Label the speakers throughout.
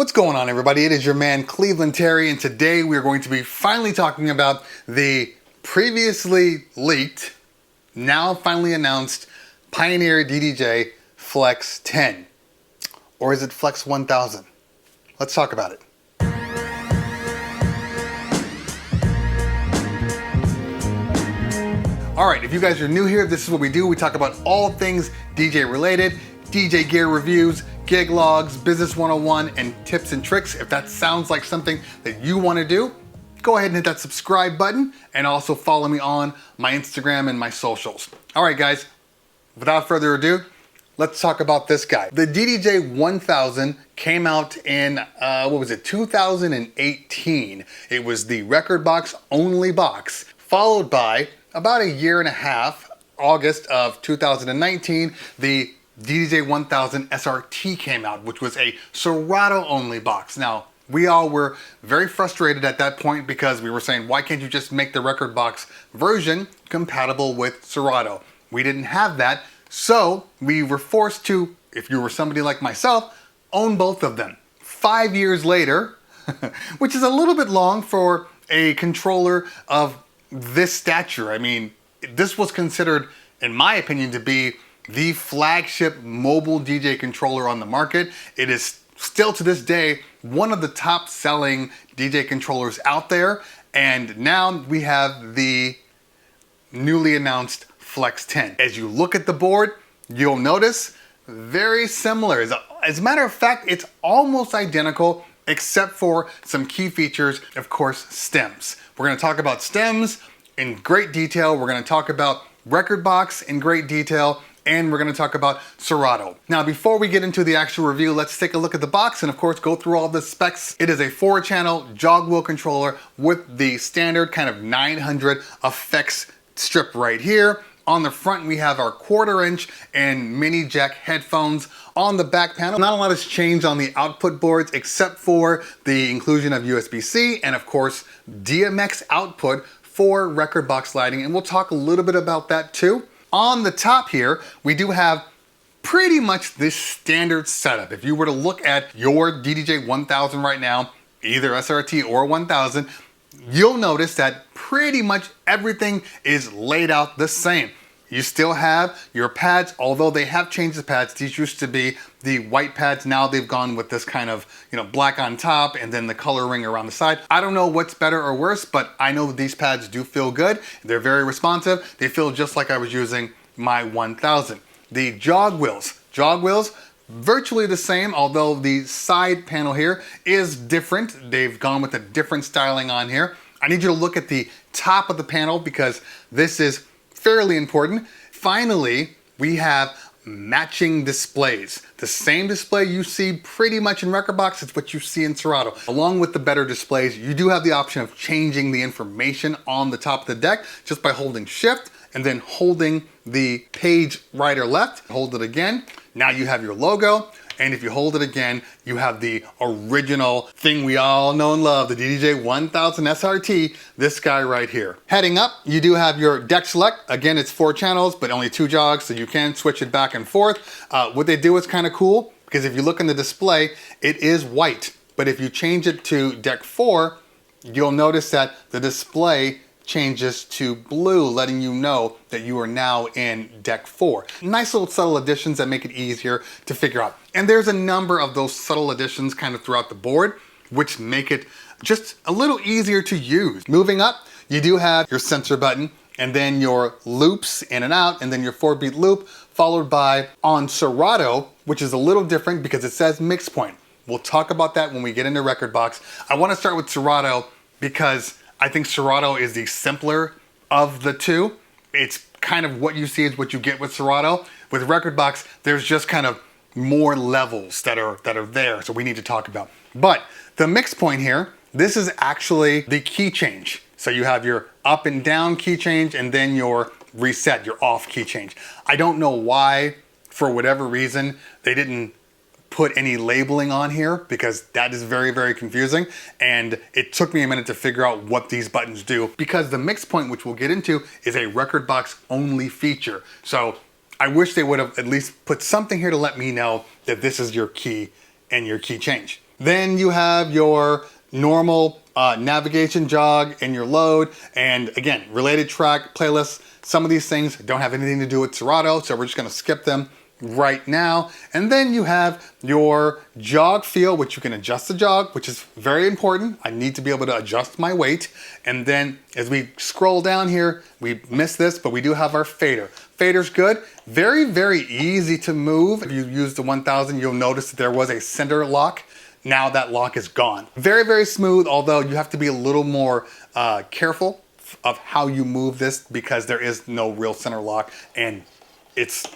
Speaker 1: What's going on, everybody? It is your man Cleveland Terry, and today we are going to be finally talking about the previously leaked, now finally announced Pioneer DDJ Flex 10. Or is it Flex 1000? Let's talk about it. Alright, if you guys are new here, this is what we do. We talk about all things DJ related, DJ gear reviews, gig logs, business 101, and tips and tricks. If that sounds like something that you want to do, go ahead and hit that subscribe button and also follow me on my Instagram and my socials. Alright guys, without further ado, let's talk about this guy. The DDJ 1000 came out in, 2018. It was the Rekordbox only box, followed by about a year and a half, August of 2019, the DDJ 1000 SRT came out, which was a Serato only box. Now, we all were very frustrated at that point because we were saying, why can't you just make the Rekordbox version compatible with Serato? We didn't have that, so we were forced to, if you were somebody like myself, own both of them. 5 years later, which is a little bit long for a controller of this stature. I mean, this was considered, in my opinion, to be the flagship mobile DJ controller on the market. It is still to this day one of the top selling DJ controllers out there, and now we have the newly announced Flex 10. As you look at the board, you'll notice very similar. As a matter of fact, it's almost identical except for some key features, of course, stems. We're going to talk about stems in great detail. We're going to talk about Rekordbox in great detail, and we're going to talk about Serato. Now, before we get into the actual review, let's take a look at the box and of course go through all the specs. It is a 4-channel jog wheel controller with the standard kind of 900 effects strip right here. On the front, we have our 1/4 inch and mini jack headphones. On the back panel, not a lot has changed on the output boards except for the inclusion of USB-C and of course DMX output for Rekordbox lighting, and we'll talk a little bit about that too. On the top here, we do have pretty much this standard setup. If you were to look at your DDJ 1000 right now, either SRT or 1000, you'll notice that pretty much everything is laid out the same. You still have your pads, although they have changed the pads. These used to be the white pads. Now they've gone with this kind of, black on top and then the color ring around the side. I don't know what's better or worse, but I know that these pads do feel good. They're very responsive. They feel just like I was using my 1000. The jog wheels, virtually the same, although the side panel here is different. They've gone with a different styling on here. I need you to look at the top of the panel because this is fairly important. Finally, we have matching displays. The same display you see pretty much in Rekordbox is what you see in Serato. Along with the better displays, you do have the option of changing the information on the top of the deck just by holding Shift and then holding the page right or left. Hold it again. Now you have your logo. And if you hold it again, you have the original thing we all know and love, the DDJ 1000 SRT, this guy right here. Heading up, you do have your deck select. Again, it's 4 channels, but only 2 jogs, so you can switch it back and forth. What they do is kind of cool, because if you look in the display, it is white. But if you change it to deck 4, you'll notice that the display changes to blue, letting you know that you are now in deck 4. Nice little subtle additions that make it easier to figure out. And there's a number of those subtle additions kind of throughout the board, which make it just a little easier to use. Moving up, you do have your sensor button, and then your loops in and out, and then your 4-beat loop, followed by, on Serato, which is a little different because it says mix point. We'll talk about that when we get into Rekordbox. I want to start with Serato because I think Serato is the simpler of the two. It's kind of what you see is what you get with Serato. With Rekordbox, there's just kind of more levels that are there, so we need to talk about. But the mix point here, this is actually the key change. So you have your up and down key change and then your reset, your off key change. I don't know why, for whatever reason, they didn't put any labeling on here because that is very, very confusing. And it took me a minute to figure out what these buttons do because the mix point, which we'll get into, is a Rekordbox only feature. So I wish they would have at least put something here to let me know that this is your key and your key change. Then you have your normal navigation jog and your load, and again, related track playlists. Some of these things don't have anything to do with Serato, so we're just gonna skip them right now. And then you have your jog feel, which you can adjust the jog, which is very important. I need to be able to adjust my weight. And then as we scroll down here, we missed this, but we do have our fader. Fader's good. Very, very easy to move. If you use the 1000, you'll notice that there was a center lock. Now that lock is gone. Very, very smooth, although you have to be a little more careful of how you move this because there is no real center lock and it's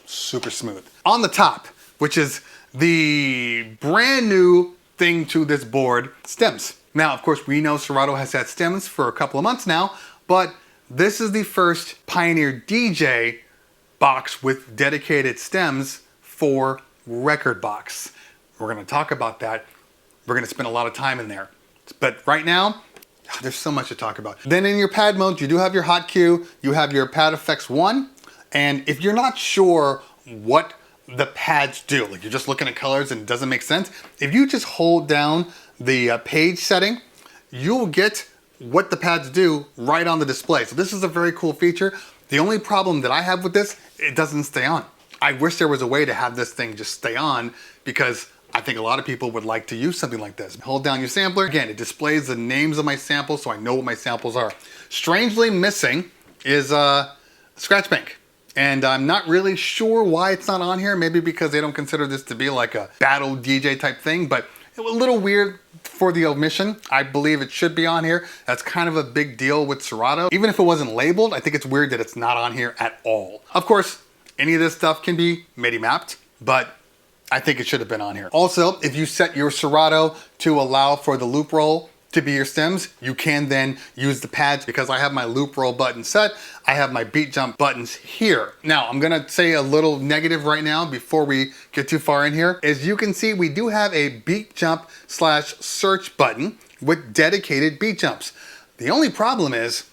Speaker 1: super smooth. On the top, which is the brand new thing to this board, stems. Now, of course, we know Serato has had stems for a couple of months now, but this is the first Pioneer DJ box with dedicated stems for Rekordbox. We're gonna talk about that. We're gonna spend a lot of time in there. But right now, there's so much to talk about. Then in your pad mode, you do have your hot cue, you have your pad FLX10, and if you're not sure what the pads do, like you're just looking at colors and it doesn't make sense, if you just hold down the page setting, you'll get what the pads do right on the display. So this is a very cool feature. The only problem that I have with this, it doesn't stay on. I wish there was a way to have this thing just stay on because I think a lot of people would like to use something like this. Hold down your sampler. Again, it displays the names of my samples so I know what my samples are. Strangely missing is Scratch Bank. And I'm not really sure why it's not on here. Maybe because they don't consider this to be like a battle DJ type thing, but it was a little weird for the omission. I believe it should be on here. That's kind of a big deal with Serato. Even if it wasn't labeled, I think it's weird that it's not on here at all. Of course, any of this stuff can be MIDI mapped, but I think it should have been on here. Also, if you set your Serato to allow for the loop roll to be your stems, you can then use the pads. Because I have my loop roll button set, I have my beat jump buttons here. Now, I'm gonna say a little negative right now before we get too far in here. As you can see, we do have a beat jump / search button with dedicated beat jumps. The only problem is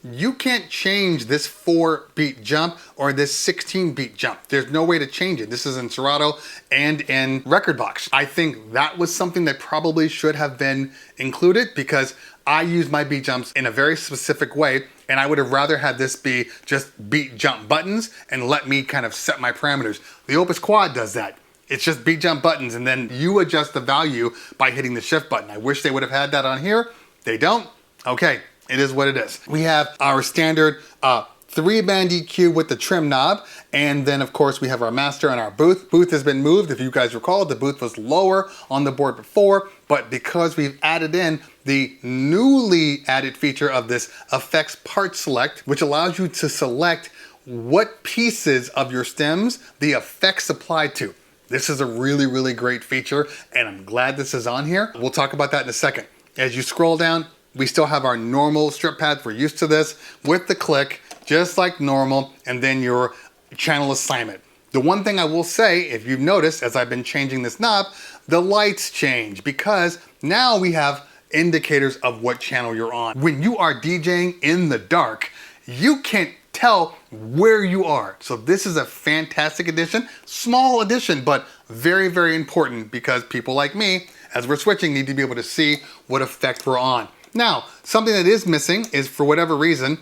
Speaker 1: you can't change this 4-beat jump or this 16-beat jump. There's no way to change it. This is in Serato and in Rekordbox. I think that was something that probably should have been included because I use my beat jumps in a very specific way, and I would have rather had this be just beat jump buttons and let me kind of set my parameters. The Opus Quad does that. It's just beat jump buttons and then you adjust the value by hitting the shift button. I wish they would have had that on here. They don't. Okay. It is what it is. We have our standard 3-band EQ with the trim knob, and then of course we have our master and our booth. Booth has been moved. If you guys recall, the booth was lower on the board before, but because we've added in the newly added feature of this effects part select, which allows you to select what pieces of your stems the effects apply to. This is a really, really great feature, and I'm glad this is on here. We'll talk about that in a second. As you scroll down, we still have our normal strip pads. We're used to this with the click, just like normal, and then your channel assignment. The one thing I will say, if you've noticed, as I've been changing this knob, the lights change because now we have indicators of what channel you're on. When you are DJing in the dark, you can't tell where you are. So this is a fantastic addition, small addition, but very, very important because people like me, as we're switching, need to be able to see what effect we're on. Now, something that is missing is, for whatever reason,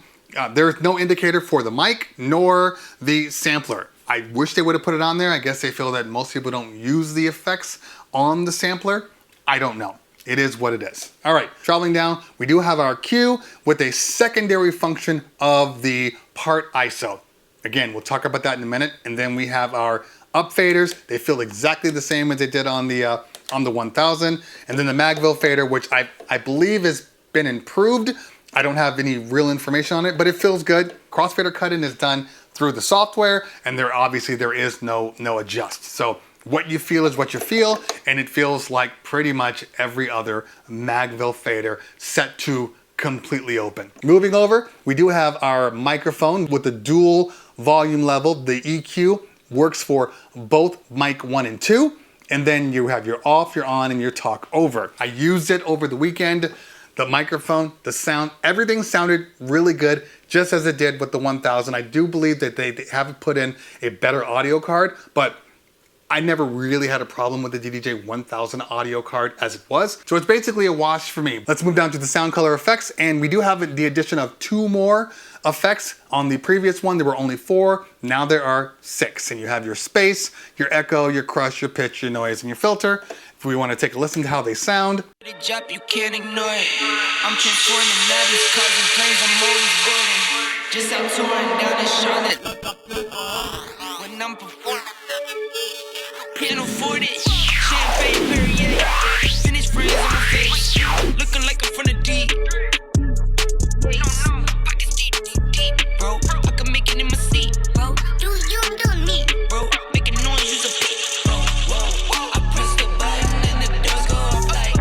Speaker 1: there's no indicator for the mic nor the sampler. I wish they would have put it on there. I guess they feel that most people don't use the effects on the sampler. I don't know. It is what it is. All right, traveling down, we do have our cue with a secondary function of the part ISO. Again, we'll talk about that in a minute. And then we have our up faders. They feel exactly the same as they did on the 1000. And then the Magville fader, which I believe has been improved. I don't have any real information on it, but it feels good. Crossfader cut-in is done through the software, and there is no adjust. So what you feel is what you feel, and it feels like pretty much every other Magville fader set to completely open. Moving over, we do have our microphone with the dual volume level. The EQ works for both mic 1 and 2, and then you have your off, your on, and your talk over. I used it over the weekend. The microphone, the sound, everything sounded really good, just as it did with the 1000. I do believe that they haven't put in a better audio card, but I never really had a problem with the DDJ 1000 audio card as it was. So it's basically a wash for me. Let's move down to the sound color effects, and we do have the addition of 2 more effects. On the previous one, there were only 4. Now there are 6, and you have your space, your echo, your crush, your pitch, your noise, and your filter. If we want to take a listen to how they sound.
Speaker 2: The job you can't ignore it. I'm transforming ladders, causing planes, I'm always building. Just out touring down in Charlotte. When I'm performing, can't afford it. Champagne Perrier, finish friends on my face, looking like I'm from the deep. Pockets deep, deep, deep, bro. I can make it in my seat, bro. You don't need, bro. Making noise, use a beat, bro. I press the button and the doors go off like,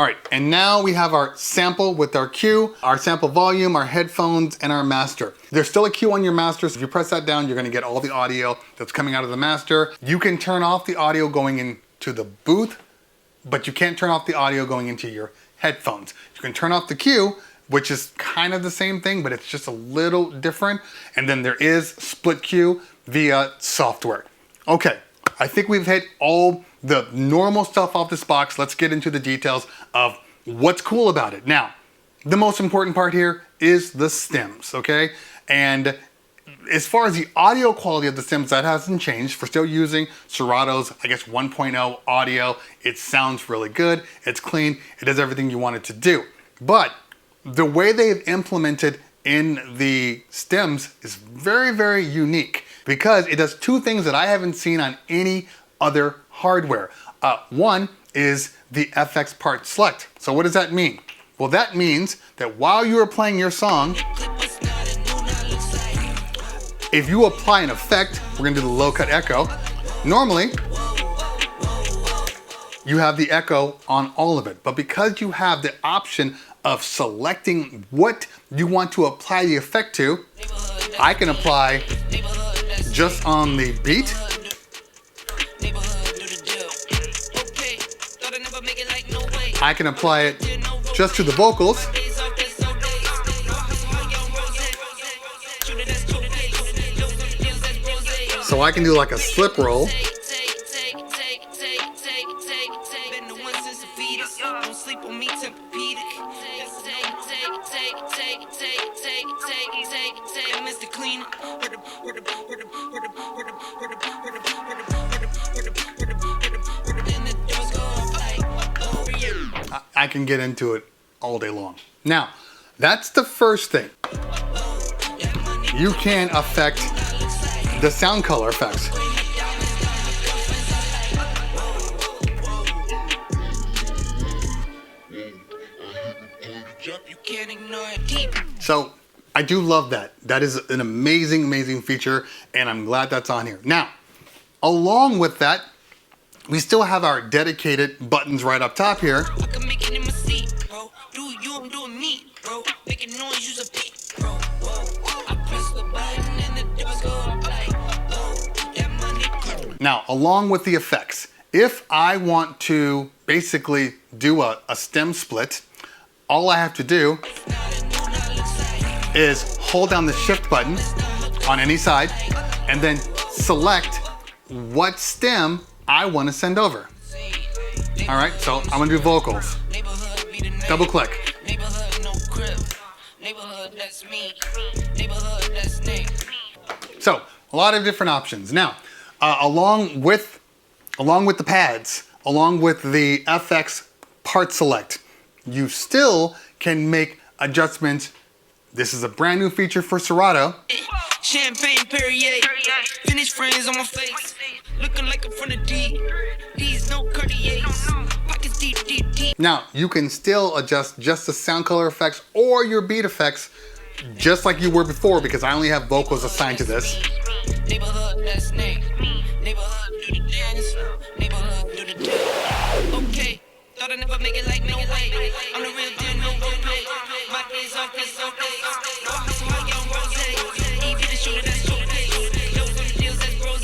Speaker 1: All right, and now we have our sample with our cue, our sample volume, our headphones, and our master. There's still a cue on your master, so if you press that down, you're gonna get all the audio that's coming out of the master. You can turn off the audio going into the booth, but you can't turn off the audio going into your headphones. You can turn off the cue, which is kind of the same thing, but it's just a little different. And then there is split cue via software. Okay, I think we've hit all the normal stuff off this box. Let's get into the details of what's cool about it. Now, the most important part here is the stems, okay? And as far as the audio quality of the stems, that hasn't changed. We're still using Serato's, I guess, 1.0 audio. It sounds really good, it's clean, it does everything you want it to do. But the way they've implemented in the stems is very, very unique because it does 2 things that I haven't seen on any other hardware. One is the FX part select. So what does that mean? Well, that means that while you are playing your song, if you apply an effect, we're gonna do the low cut echo. Normally, you have the echo on all of it, but because you have the option of selecting what you want to apply the effect to, I can apply just on the beat. I can apply it just to the vocals. So I can do like a slip roll. I can get into it all day long. Now, that's the first thing. You can affect the sound color effects. So I do love that. That is an amazing, amazing feature, and I'm glad that's on here. Now, along with that, we still have our dedicated buttons right up top here. Now, along with the effects, if I want to basically do a stem split, all I have to do is hold down the shift button on any side and then select what stem I want to send over. All right, so I'm gonna do vocals. Double click. So a lot of different options. Now, along with the pads, along with the FX part select, you still can make adjustments. This is a brand new feature for Serato.
Speaker 2: Champagne Perrier, finish friends on my face, looking like I'm from the D. These no Cartiers, pockets deep, deep, deep.
Speaker 1: Now, you can still adjust just the sound color effects or your beat effects just like you were before, because I only have vocals assigned to this.
Speaker 2: Neighborhood, that's name. Neighborhood, do the dance. Neighborhood, do the dance. Okay, thought I'd never make it like no way. I'm the real deal, no way. My days off, this off, this. No hustle, I young rose. Evie the shooter, that's your face. Yo, for the deals, that's rose.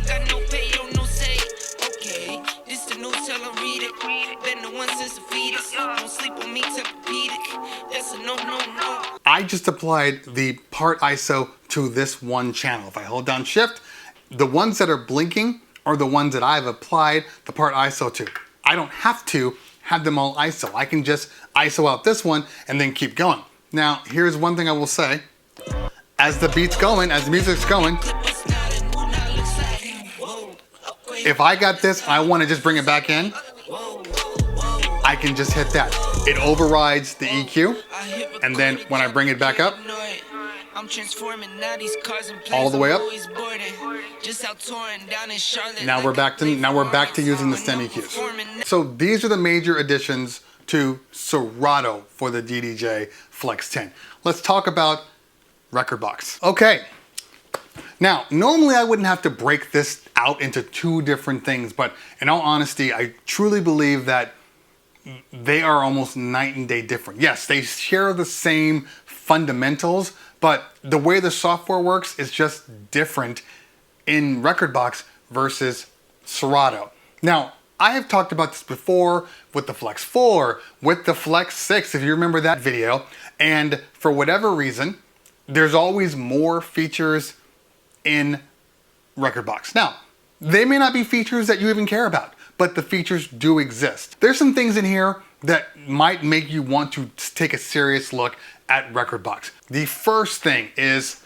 Speaker 2: Got no pay, yo, no say. Okay, this the new tell her read it. Been the one since the fetus. Don't sleep on me, Tempur-Pedic. That's a no, no, no.
Speaker 1: I just applied the part ISO to this one channel. If I hold down shift The ones that are blinking are the ones that I've applied the part ISO to. I don't have to have them all ISO. I can just ISO out this one and then keep going. Now, here's one thing I will say. As the beat's going, as the music's going, if I got this, I want to just bring it back in, I can just hit that. It overrides the EQ, and then when I bring it back up, all the way up. Now we're back to using the stem EQs. So these are the major additions to Serato for the DDJ Flex 10. Let's talk about Rekordbox. Okay. Now, normally I wouldn't have to break this out into two different things, but in all honesty, I truly believe that they are almost night and day different. Yes, they share the same fundamentals, but the way the software works is just different in Rekordbox versus Serato. Now, I have talked about this before with the Flex 4, with the Flex 6, if you remember that video, and for whatever reason, there's always more features in Rekordbox. Now, they may not be features that you even care about, but the features do exist. There's some things in here that might make you want to take a serious look at Rekordbox. The first thing is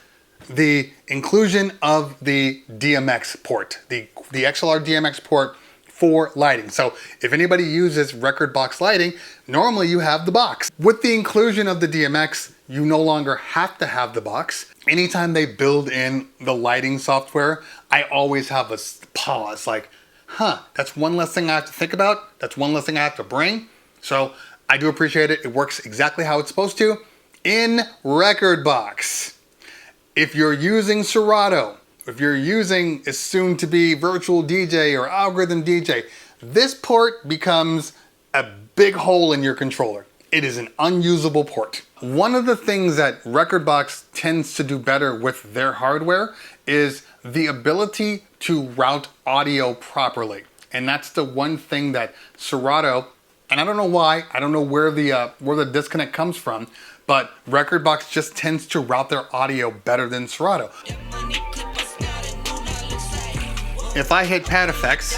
Speaker 1: the inclusion of the DMX port, the XLR DMX port for lighting. So if anybody uses Rekordbox lighting, normally you have the box. With the inclusion of the DMX, you no longer have to have the box. Anytime they build in the lighting software, I always have a pause like, that's one less thing I have to think about. That's one less thing I have to bring. So I do appreciate it. It works exactly how it's supposed to in Rekordbox. If you're using Serato, if you're using a soon to be virtual DJ or algorithm DJ, this port becomes a big hole in your controller. It is an unusable port. One of the things that Rekordbox tends to do better with their hardware is the ability to route audio properly. And that's the one thing that Serato, and I don't know why, I don't know where the disconnect comes from, but Rekordbox just tends to route their audio better than Serato. If I hit pad effects,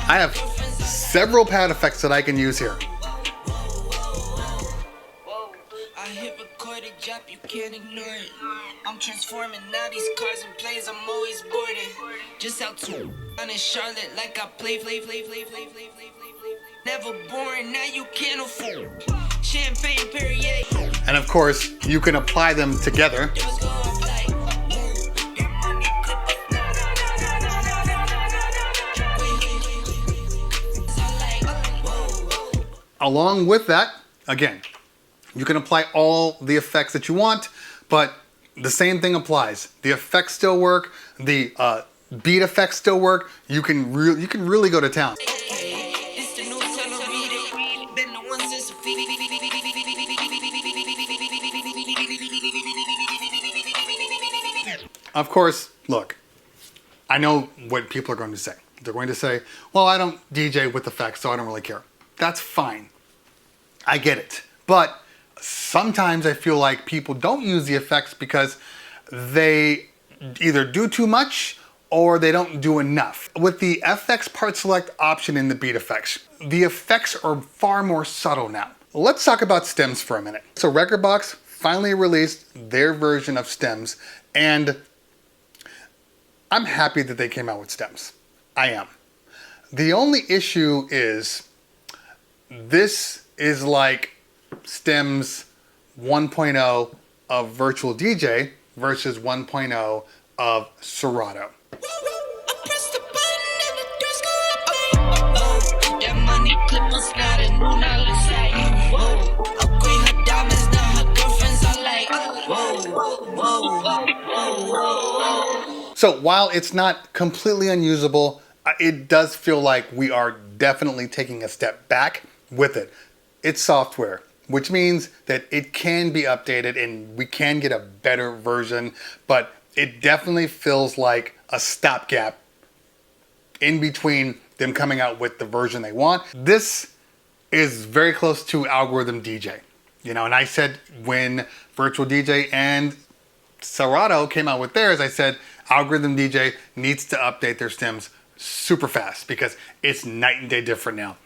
Speaker 1: I have several pad effects that I can use here.
Speaker 2: You can't ignore it. I'm transforming now these cars and plays. I'm always boarded. Just out to down in Charlotte like I play. Never boring, now you can't afford. Champagne Perrier.
Speaker 1: And of course, you can apply them together. Along with that, again, you can apply all the effects that you want, but the same thing applies. The effects still work. The beat effects still work. You can really go to town. Of course, look, I know what people are going to say. They're going to say, well, I don't DJ with effects, so I don't really care. That's fine. I get it. But sometimes I feel like people don't use the effects because they either do too much or they don't do enough. With the FX part select option in the beat effects, the effects are far more subtle now. Let's talk about stems for a minute. So Rekordbox finally released their version of stems, and I'm happy that they came out with stems. I am. The only issue is this is like stems 1.0 of virtual DJ versus 1.0 of Serato. So while it's not completely unusable, it does feel like we are definitely taking a step back with it. It's software, which means that it can be updated and we can get a better version, but it definitely feels like a stopgap in between them coming out with the version they want. This is very close to algorithm DJ, and I said when virtual DJ and Serato came out with theirs, I said Algorithm DJ needs to update their stems super fast because it's night and day different now.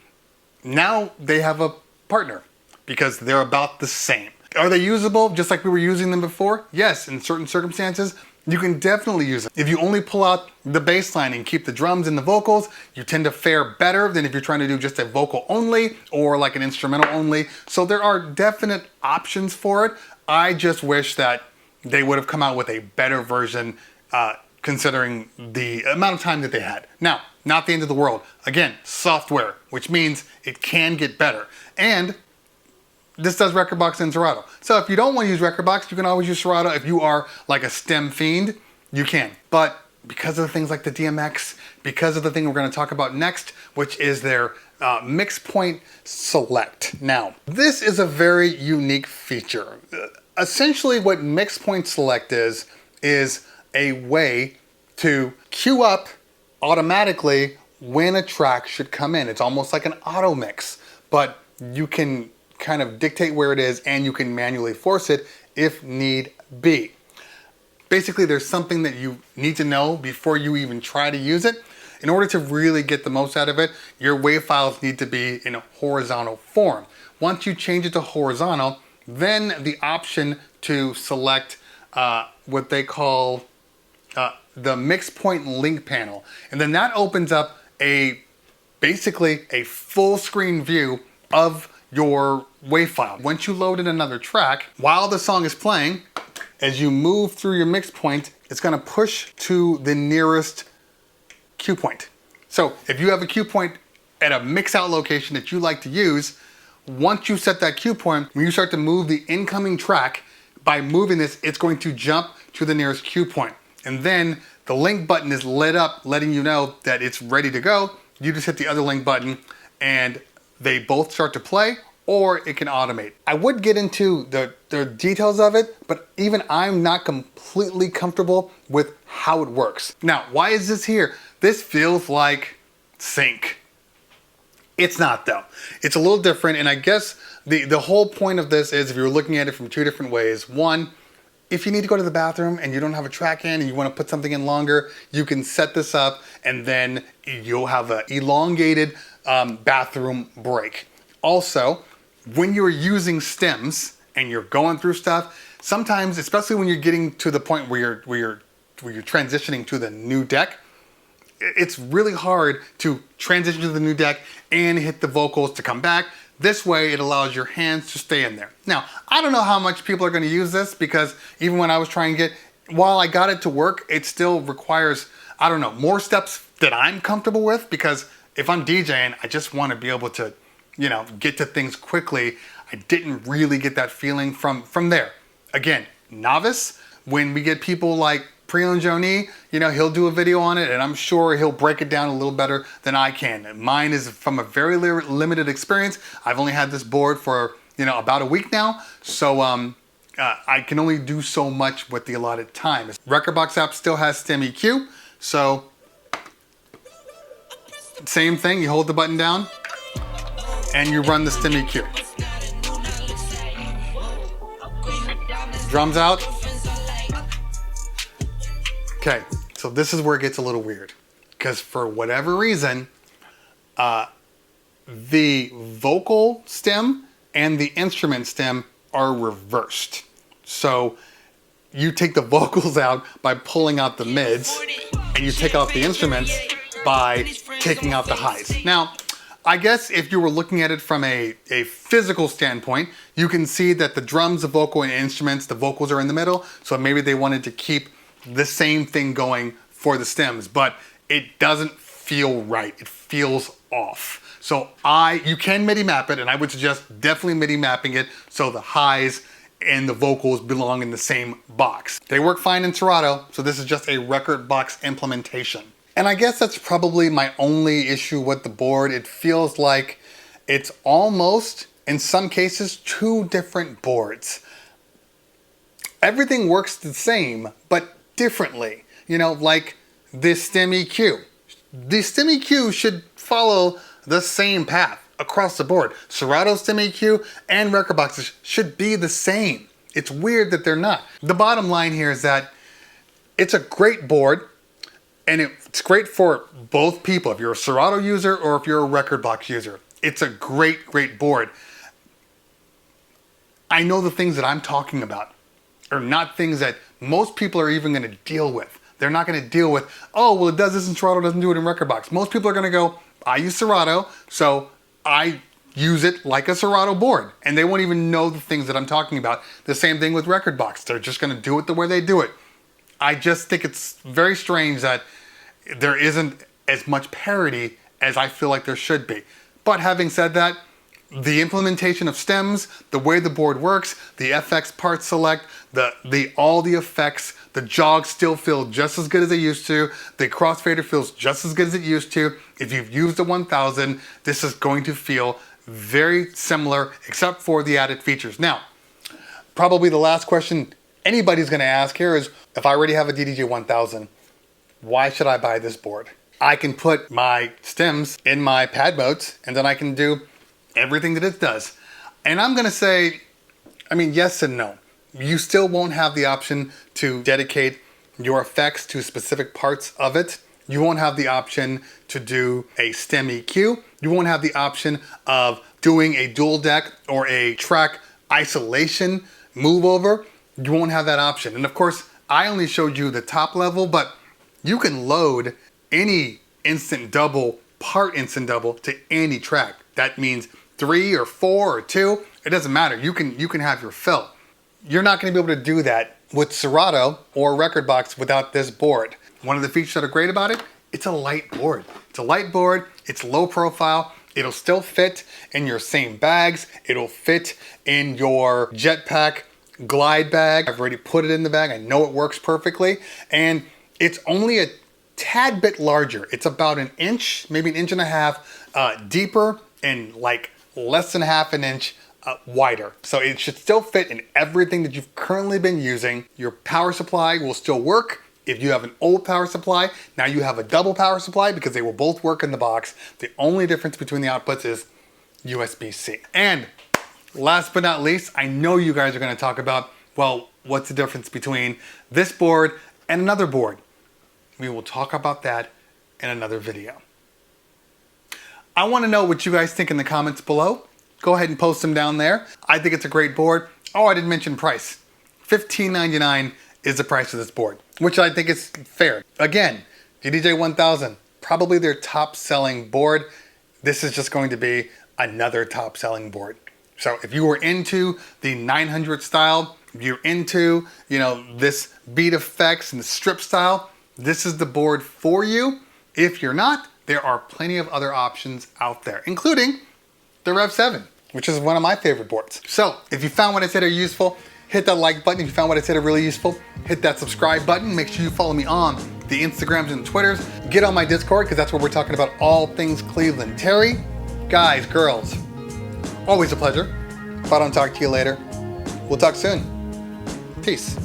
Speaker 1: Now they have a partner because they're about the same. Are they usable just like we were using them before? Yes, in certain circumstances, you can definitely use them. If you only pull out the bass line and keep the drums and the vocals, you tend to fare better than if you're trying to do just a vocal only or like an instrumental only. So there are definite options for it. I just wish that they would have come out with a better version considering the amount of time that they had. Now, not the end of the world. Again, software, which means it can get better. And this does Rekordbox and Serato. So if you don't want to use Rekordbox, you can always use Serato. If you are like a stem fiend, you can. But because of the things like the DMX, because of the thing we're going to talk about next, which is their mix point select. Now, this is a very unique feature. Essentially what mix point select is a way to queue up automatically when a track should come in. It's almost like an auto mix, but you can kind of dictate where it is and you can manually force it if need be. Basically, there's something that you need to know before you even try to use it. In order to really get the most out of it, your WAV files need to be in a horizontal form. Once you change it to horizontal, then the option to select what they call the mix point link panel. And then that opens up basically a full screen view of your WAV file. Once you load in another track, while the song is playing, as you move through your mix point, it's gonna push to the nearest cue point. So if you have a cue point at a mix out location that you like to use, once you set that cue point, when you start to move the incoming track, by moving this, it's going to jump to the nearest cue point. And then the link button is lit up, letting you know that it's ready to go. You just hit the other link button and they both start to play, or it can automate. I would get into the details of it, but even I'm not completely comfortable with how it works. Now, why is this here? This feels like sync. It's not though. It's a little different, and I guess the whole point of this is if you're looking at it from two different ways. One, if you need to go to the bathroom and you don't have a track in and you want to put something in longer, you can set this up and then you'll have an elongated bathroom break. Also, when you're using stems and you're going through stuff, sometimes, especially when you're getting to the point where you're transitioning to the new deck, it's really hard to transition to the new deck and hit the vocals to come back. This way, it allows your hands to stay in there. Now, I don't know how much people are going to use this because even when I was trying to get, while I got it to work, it still requires, I don't know, more steps that I'm comfortable with, because if I'm DJing, I just want to be able to, get to things quickly. I didn't really get that feeling from there. Again, novice, when we get people like Prion Joni, he'll do a video on it and I'm sure he'll break it down a little better than I can. Mine is from a very limited experience. I've only had this board for, about a week now. So I can only do so much with the allotted time. Rekordbox app still has stem EQ. So same thing, you hold the button down and you run the stem EQ. Drums out. Okay, so this is where it gets a little weird, because for whatever reason, the vocal stem and the instrument stem are reversed. So you take the vocals out by pulling out the mids, and you take out the instruments by taking out the highs. Now, I guess if you were looking at it from a physical standpoint, you can see that the drums, the vocal, and instruments, the vocals are in the middle, so maybe they wanted to keep the same thing going for the stems, but it doesn't feel right. It feels off. So you can MIDI map it, and I would suggest definitely MIDI mapping it so the highs and the vocals belong in the same box. They work fine in Serato, so this is just a Rekordbox implementation. And I guess that's probably my only issue with the board. It feels like it's almost, in some cases, two different boards. Everything works the same, but differently, like this stem EQ. The stem EQ should follow the same path across the board. Serato stem EQ and Rekordbox should be the same. It's weird that they're not. The bottom line here is that It's a great board, and it's great for both people. If you're a Serato user or if you're a Rekordbox user, it's a great, great board. I know the things that I'm talking about are not things that most people are even going to deal with. They're not going to deal with, oh, well, it does this in Serato, doesn't do it in Rekordbox. Most people are going to go, I use Serato, so I use it like a Serato board. And they won't even know the things that I'm talking about. The same thing with Rekordbox. They're just going to do it the way they do it. I just think it's very strange that there isn't as much parity as I feel like there should be. But having said that, the implementation of stems, the way the board works, the FX part select, all the effects, the jogs still feel just as good as they used to. The crossfader feels just as good as it used to. If you've used the 1000, this is going to feel very similar, except for the added features. Now, probably the last question anybody's going to ask here is, if I already have a DDJ 1000, why should I buy this board? I can put my stems in my pad modes, and then I can do everything that it does. And I'm going to say, I mean, yes and no. You still won't have the option to dedicate your effects to specific parts of it. You won't have the option to do a stem EQ. You won't have the option of doing a dual deck or a track isolation move over. You won't have that option. And of course, I only showed you the top level, but you can load any instant double, part instant double to any track. That means 3 or 4 or 2, it doesn't matter. You can have your fill. You're not going to be able to do that with Serato or Rekordbox without this board. One of the features that are great about it, it's a light board. It's a light board, it's low profile, it'll still fit in your same bags, it'll fit in your jetpack glide bag. I've already put it in the bag, I know it works perfectly, and it's only a tad bit larger. It's about an inch, maybe an inch and a half deeper, and like less than half an inch wider. So it should still fit in everything that you've currently been using. Your power supply will still work. If you have an old power supply, now you have a double power supply because they will both work in the box. The only difference between the outputs is USB-C. And last but not least, I know you guys are going to talk about, well, what's the difference between this board and another board? We will talk about that in another video. I want to know what you guys think in the comments below. Go ahead and post them down there. I think it's a great board. Oh, I didn't mention price. $15.99 is the price of this board, which I think is fair. Again, DDJ 1000, probably their top selling board. This is just going to be another top selling board. So if you were into the 900 style, if you're into, this beat effects and the strip style, this is the board for you. If you're not, there are plenty of other options out there, including the Rev 7, which is one of my favorite boards. So if you found what I said are useful, hit that like button. If you found what I said are really useful, hit that subscribe button. Make sure you follow me on the Instagrams and Twitters. Get on my Discord, because that's where we're talking about all things Cleveland Terry. Guys, girls, always a pleasure. If I don't talk to you later, we'll talk soon. Peace.